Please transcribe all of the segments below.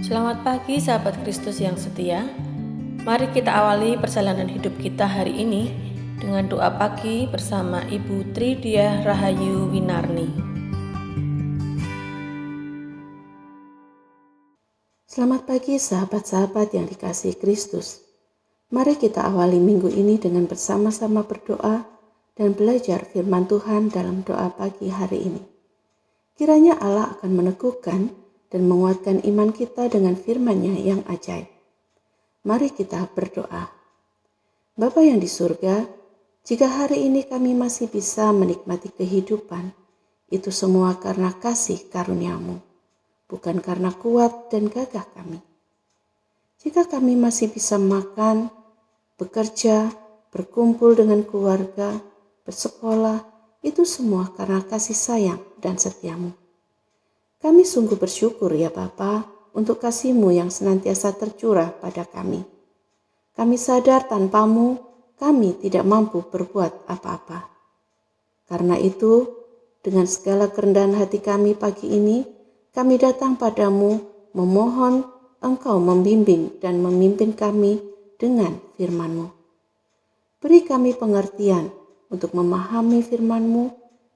Selamat pagi sahabat Kristus yang setia. Mari kita awali perjalanan hidup kita hari ini dengan doa pagi bersama Ibu Tridia Rahayu Winarni. Selamat pagi sahabat-sahabat yang dikasihi Kristus. Mari kita awali minggu ini dengan bersama-sama berdoa dan belajar firman Tuhan dalam doa pagi hari ini. Kiranya Allah akan meneguhkan dan menguatkan iman kita dengan firman-Nya yang ajaib. Mari kita berdoa. Bapa yang di surga, jika hari ini kami masih bisa menikmati kehidupan, itu semua karena kasih karunia-Mu, bukan karena kuat dan gagah kami. Jika kami masih bisa makan, bekerja, berkumpul dengan keluarga, bersekolah, itu semua karena kasih sayang dan setia-Mu. Kami sungguh bersyukur ya Bapa untuk kasih-Mu yang senantiasa tercurah pada kami. Kami sadar tanpa-Mu kami tidak mampu berbuat apa-apa. Karena itu, dengan segala kerendahan hati kami pagi ini, kami datang padamu memohon Engkau membimbing dan memimpin kami dengan firman-Mu. Beri kami pengertian untuk memahami firman-Mu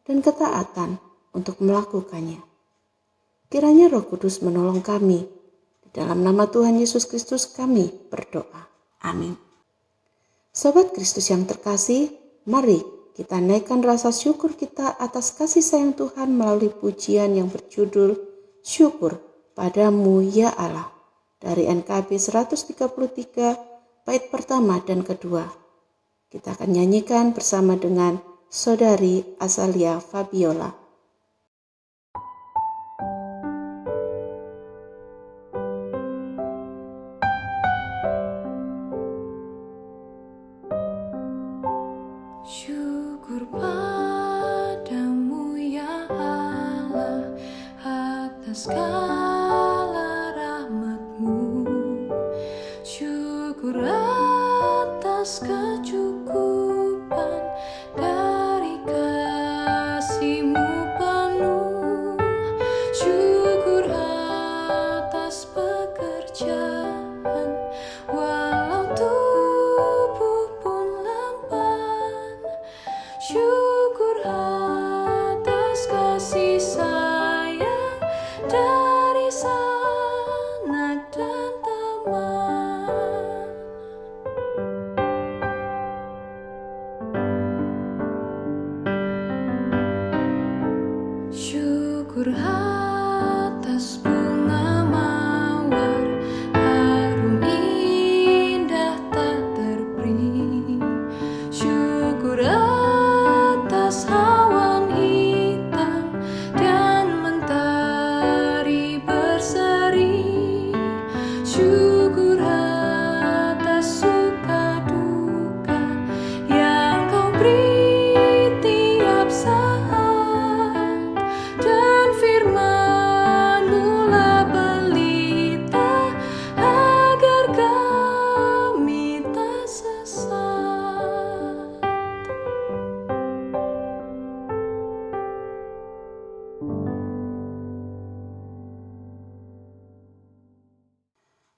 dan ketaatan untuk melakukannya. Kiranya Roh Kudus menolong kami. Di dalam nama Tuhan Yesus Kristus kami berdoa. Amin. Sobat Kristus yang terkasih, mari kita naikkan rasa syukur kita atas kasih sayang Tuhan melalui pujian yang berjudul Syukur Padamu ya Allah dari NKB 133 bait pertama dan kedua. Kita akan nyanyikan bersama dengan Saudari Azalia Fabiola. Syukur padamu ya Allah atas segala rahmat-Mu. Syukur atas kecukupan dari kasih-Mu penuh. Syukur atas pekerjaan walau tubuh pun lemah. Syukur atas kasih sayang dari sanak dan teman. Syukur atas bunga mawar harum indah tak terperi. Syukur atas awan hitam dan mentari berseri. Syukur atas suka duka yang Kau beri tiap saat, dan firman-Mu lah pelita agar kami tak sesat.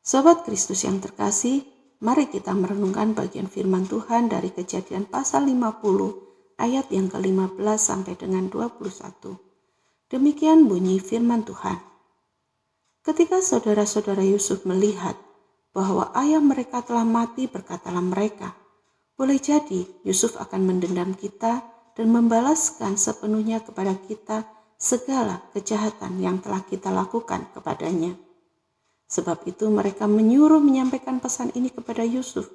Sobat Kristus yang terkasih, mari kita merenungkan bagian firman Tuhan dari Kejadian pasal 50 ayat yang ke-15 sampai dengan 21. Demikian bunyi firman Tuhan. Ketika saudara-saudara Yusuf melihat bahwa ayah mereka telah mati, berkatalah mereka, boleh jadi Yusuf akan mendendam kita dan membalaskan sepenuhnya kepada kita segala kejahatan yang telah kita lakukan kepadanya. Sebab itu mereka menyuruh menyampaikan pesan ini kepada Yusuf.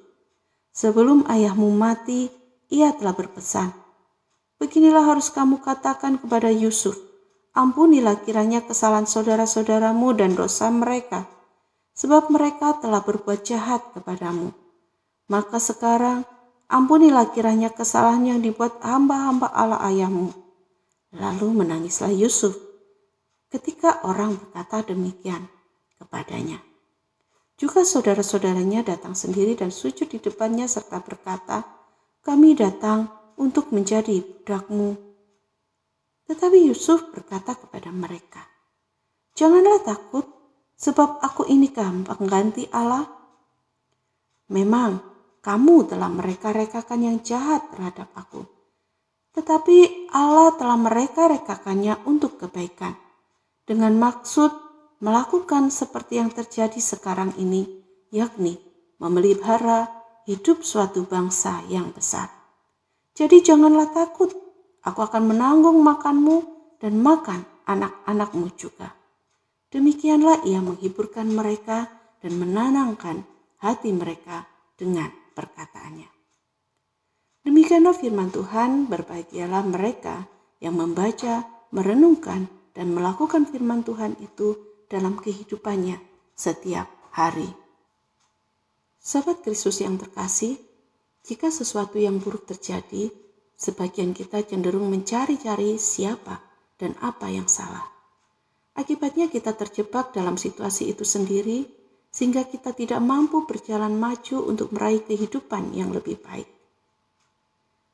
Sebelum ayahmu mati, ia telah berpesan, beginilah harus kamu katakan kepada Yusuf, ampunilah kiranya kesalahan saudara-saudaramu dan dosa mereka, sebab mereka telah berbuat jahat kepadamu. Maka sekarang ampunilah kiranya kesalahan yang dibuat hamba-hamba Allah ayahmu. Lalu menangislah Yusuf ketika orang berkata demikian kepadanya. Juga saudara-saudaranya datang sendiri dan sujud di depannya serta berkata, kami datang untuk menjadi budak-Mu. Tetapi Yusuf berkata kepada mereka, janganlah takut, Sebab aku inikah pengganti Allah? Memang kamu telah mereka-rekakan yang jahat terhadap aku. Tetapi Allah telah mereka-rekakannya untuk kebaikan, dengan maksud melakukan seperti yang terjadi sekarang ini, yakni memelihara hidup suatu bangsa yang besar. Jadi janganlah takut, aku akan menanggung makanmu dan makan anak-anakmu juga. Demikianlah ia menghiburkan mereka dan menenangkan hati mereka dengan perkataannya. Demikianlah firman Tuhan, berbahagialah mereka yang membaca, merenungkan, dan melakukan firman Tuhan itu dalam kehidupannya setiap hari. Sahabat Kristus yang terkasih, jika sesuatu yang buruk terjadi, sebagian kita cenderung mencari-cari siapa dan apa yang salah. Akibatnya kita terjebak dalam situasi itu sendiri, sehingga kita tidak mampu berjalan maju untuk meraih kehidupan yang lebih baik.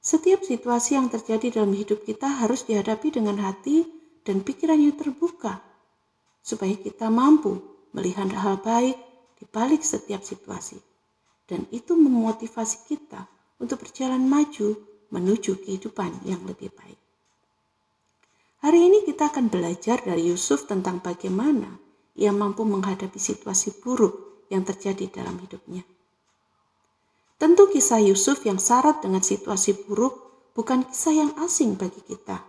Setiap situasi yang terjadi dalam hidup kita harus dihadapi dengan hati dan pikiran yang terbuka, supaya kita mampu melihat hal baik di balik setiap situasi. Dan itu memotivasi kita untuk berjalan maju menuju kehidupan yang lebih baik. Hari ini kita akan belajar dari Yusuf tentang bagaimana ia mampu menghadapi situasi buruk yang terjadi dalam hidupnya. Tentu kisah Yusuf yang syarat dengan situasi buruk bukan kisah yang asing bagi kita.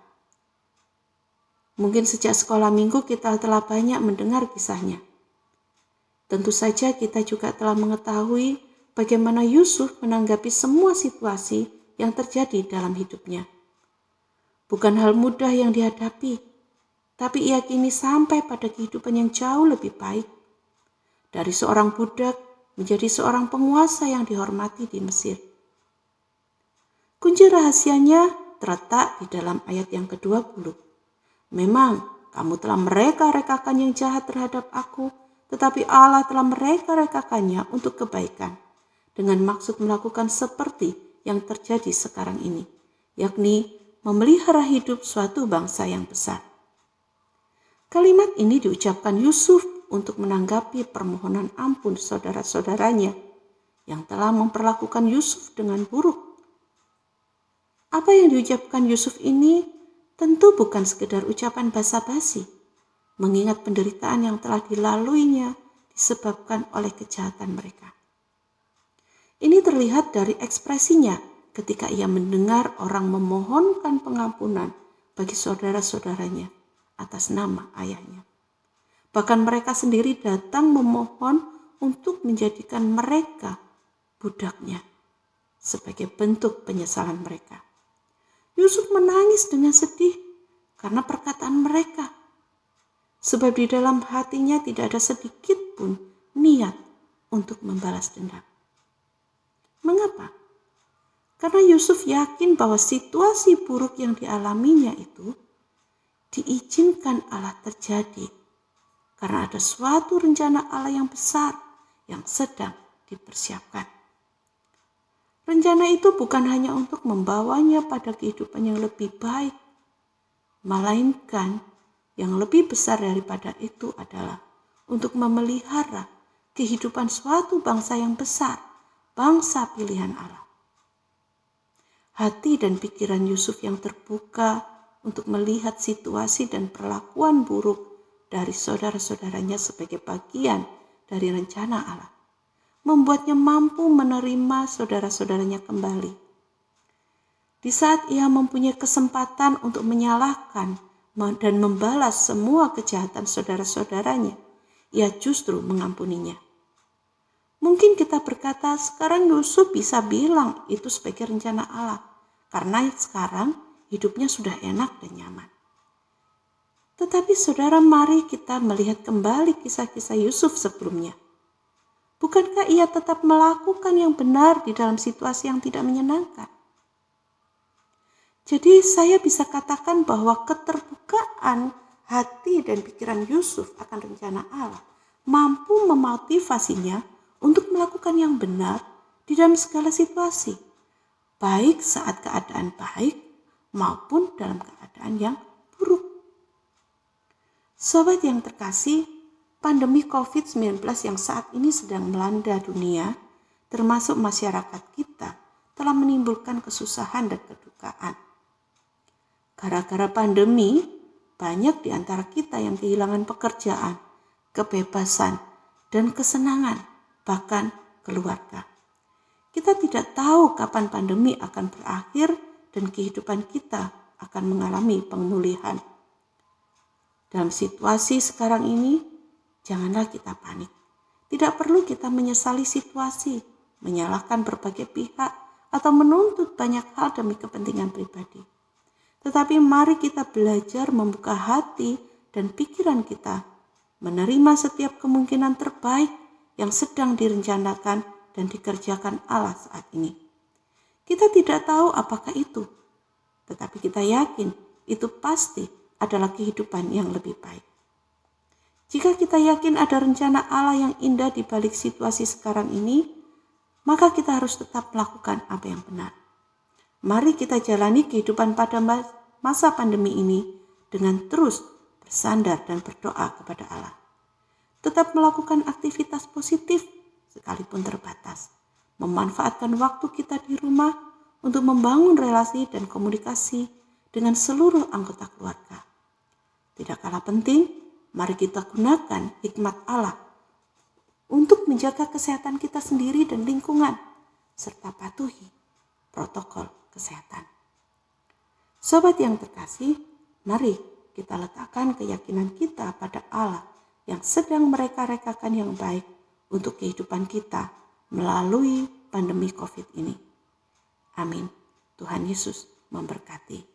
Mungkin sejak sekolah minggu kita telah banyak mendengar kisahnya. Tentu saja kita juga telah mengetahui bagaimana Yusuf menanggapi semua situasi yang terjadi dalam hidupnya. Bukan hal mudah yang dihadapi, tapi ia kini sampai pada kehidupan yang jauh lebih baik. Dari seorang budak menjadi seorang penguasa yang dihormati di Mesir. Kunci rahasianya terletak di dalam ayat yang ke-20. Memang kamu telah mereka-rekakan yang jahat terhadap aku, tetapi Allah telah mereka-rekakannya untuk kebaikan, dengan maksud melakukan seperti yang terjadi sekarang ini, yakni memelihara hidup suatu bangsa yang besar. Kalimat ini diucapkan Yusuf untuk menanggapi permohonan ampun saudara-saudaranya yang telah memperlakukan Yusuf dengan buruk. Apa yang diucapkan Yusuf ini tentu bukan sekedar ucapan basa-basi, mengingat penderitaan yang telah dilaluinya disebabkan oleh kejahatan mereka. Ini terlihat dari ekspresinya ketika ia mendengar orang memohonkan pengampunan bagi saudara-saudaranya atas nama ayahnya. Bahkan mereka sendiri datang memohon untuk menjadikan mereka budaknya sebagai bentuk penyesalan mereka. Yusuf menangis dengan sedih karena perkataan mereka. Sebab di dalam hatinya tidak ada sedikit pun niat untuk membalas dendam. Mengapa? Karena Yusuf yakin bahwa situasi buruk yang dialaminya itu diizinkan Allah terjadi karena ada suatu rencana Allah yang besar yang sedang dipersiapkan. Rencana itu bukan hanya untuk membawanya pada kehidupan yang lebih baik, melainkan yang lebih besar daripada itu adalah untuk memelihara kehidupan suatu bangsa yang besar, bangsa pilihan Allah. Hati dan pikiran Yusuf yang terbuka untuk melihat situasi dan perlakuan buruk dari saudara-saudaranya sebagai bagian dari rencana Allah, membuatnya mampu menerima saudara-saudaranya kembali. Di saat ia mempunyai kesempatan untuk menyalahkan dan membalas semua kejahatan saudara-saudaranya, ia justru mengampuninya. Mungkin kita berkata, sekarang Yusuf bisa bilang itu sebagai rencana Allah, karena sekarang hidupnya sudah enak dan nyaman. Tetapi saudara, mari kita melihat kembali kisah-kisah Yusuf sebelumnya. Bukankah ia tetap melakukan yang benar di dalam situasi yang tidak menyenangkan? Jadi saya bisa katakan bahwa keterbukaan hati dan pikiran Yusuf akan rencana Allah mampu memotivasinya untuk melakukan yang benar di dalam segala situasi, baik saat keadaan baik maupun dalam keadaan yang buruk. Sobat yang terkasih, pandemi COVID-19 yang saat ini sedang melanda dunia, termasuk masyarakat kita, telah menimbulkan kesusahan dan kedukaan. Gara-gara pandemi, banyak di antara kita yang kehilangan pekerjaan, kebebasan, dan kesenangan, bahkan keluarga. Kita tidak tahu kapan pandemi akan berakhir dan kehidupan kita akan mengalami pemulihan. Dalam situasi sekarang ini, janganlah kita panik. Tidak perlu kita menyesali situasi, menyalahkan berbagai pihak, atau menuntut banyak hal demi kepentingan pribadi. Tetapi mari kita belajar membuka hati dan pikiran kita, menerima setiap kemungkinan terbaik yang sedang direncanakan dan dikerjakan Allah saat ini. Kita tidak tahu apakah itu, tetapi kita yakin itu pasti adalah kehidupan yang lebih baik. Jika kita yakin ada rencana Allah yang indah di balik situasi sekarang ini, maka kita harus tetap melakukan apa yang benar. Mari kita jalani kehidupan pada masa pandemi ini dengan terus bersandar dan berdoa kepada Allah. Tetap melakukan aktivitas positif sekalipun terbatas. Memanfaatkan waktu kita di rumah untuk membangun relasi dan komunikasi dengan seluruh anggota keluarga. Tidak kalah penting, mari kita gunakan hikmat Allah untuk menjaga kesehatan kita sendiri dan lingkungan, serta patuhi protokol kesehatan. Sobat yang terkasih, mari kita letakkan keyakinan kita pada Allah yang sedang mereka-rekakan yang baik untuk kehidupan kita melalui pandemi COVID ini. Amin. Tuhan Yesus memberkati.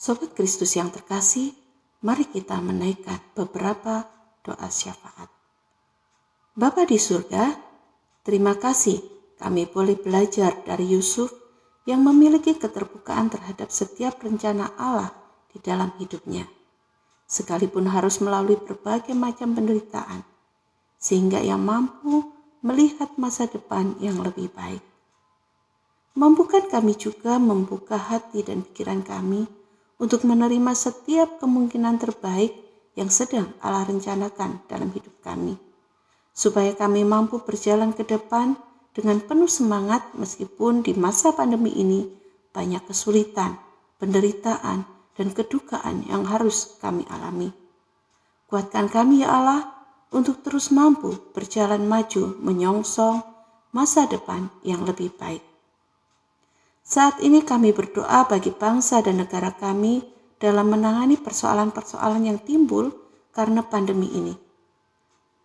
Sobat Kristus yang terkasih, mari kita menaikkan beberapa doa syafaat. Bapa di surga, terima kasih kami boleh belajar dari Yusuf yang memiliki keterbukaan terhadap setiap rencana Allah di dalam hidupnya, sekalipun harus melalui berbagai macam penderitaan, sehingga ia mampu melihat masa depan yang lebih baik. Mampukan kami juga membuka hati dan pikiran kami untuk menerima setiap kemungkinan terbaik yang sedang Allah rencanakan dalam hidup kami, supaya kami mampu berjalan ke depan dengan penuh semangat meskipun di masa pandemi ini banyak kesulitan, penderitaan, dan kedukaan yang harus kami alami. Kuatkan kami ya Allah untuk terus mampu berjalan maju menyongsong masa depan yang lebih baik. Saat ini kami berdoa bagi bangsa dan negara kami dalam menangani persoalan-persoalan yang timbul karena pandemi ini.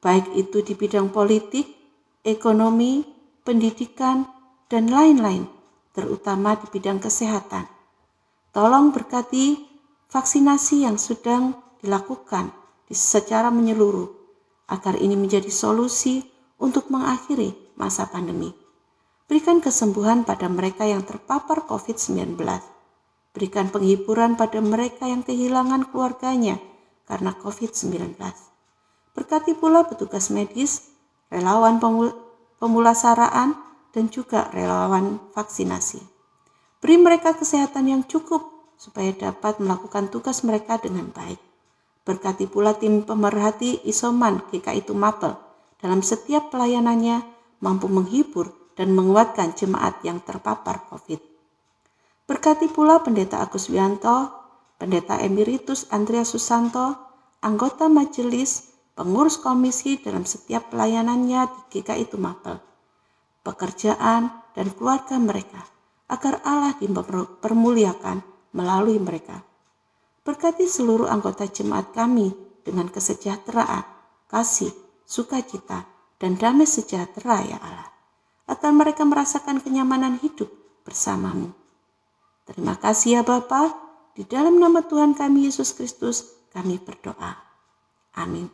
Baik itu di bidang politik, ekonomi, pendidikan, dan lain-lain, terutama di bidang kesehatan. Tolong berkati vaksinasi yang sedang dilakukan secara menyeluruh, agar ini menjadi solusi untuk mengakhiri masa pandemi. Berikan kesembuhan pada mereka yang terpapar COVID-19. Berikan penghiburan pada mereka yang kehilangan keluarganya karena COVID-19. Berkati pula petugas medis, relawan pemulasaraan, dan juga relawan vaksinasi. Beri mereka kesehatan yang cukup supaya dapat melakukan tugas mereka dengan baik. Berkati pula tim pemerhati isoman GKI Tumapel dalam setiap pelayanannya mampu menghibur dan menguatkan jemaat yang terpapar COVID. Berkati pula Pendeta Agus Wianto, Pendeta Emeritus Andrea Susanto, anggota majelis, pengurus komisi dalam setiap pelayanannya di GKI Tumapel, pekerjaan dan keluarga mereka, agar Allah dipermuliakan melalui mereka. Berkati seluruh anggota jemaat kami dengan kesejahteraan, kasih, sukacita, dan damai sejahtera ya Allah, agar mereka merasakan kenyamanan hidup bersamamu. Terima kasih ya Bapa, Di dalam nama Tuhan kami Yesus Kristus kami berdoa. Amin.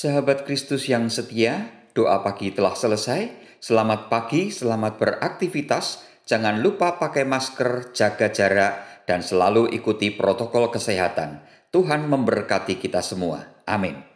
Sahabat Kristus yang setia, doa pagi telah selesai. Selamat pagi, selamat beraktivitas. Jangan lupa pakai masker, jaga jarak, dan selalu ikuti protokol kesehatan. Tuhan memberkati kita semua. Amin.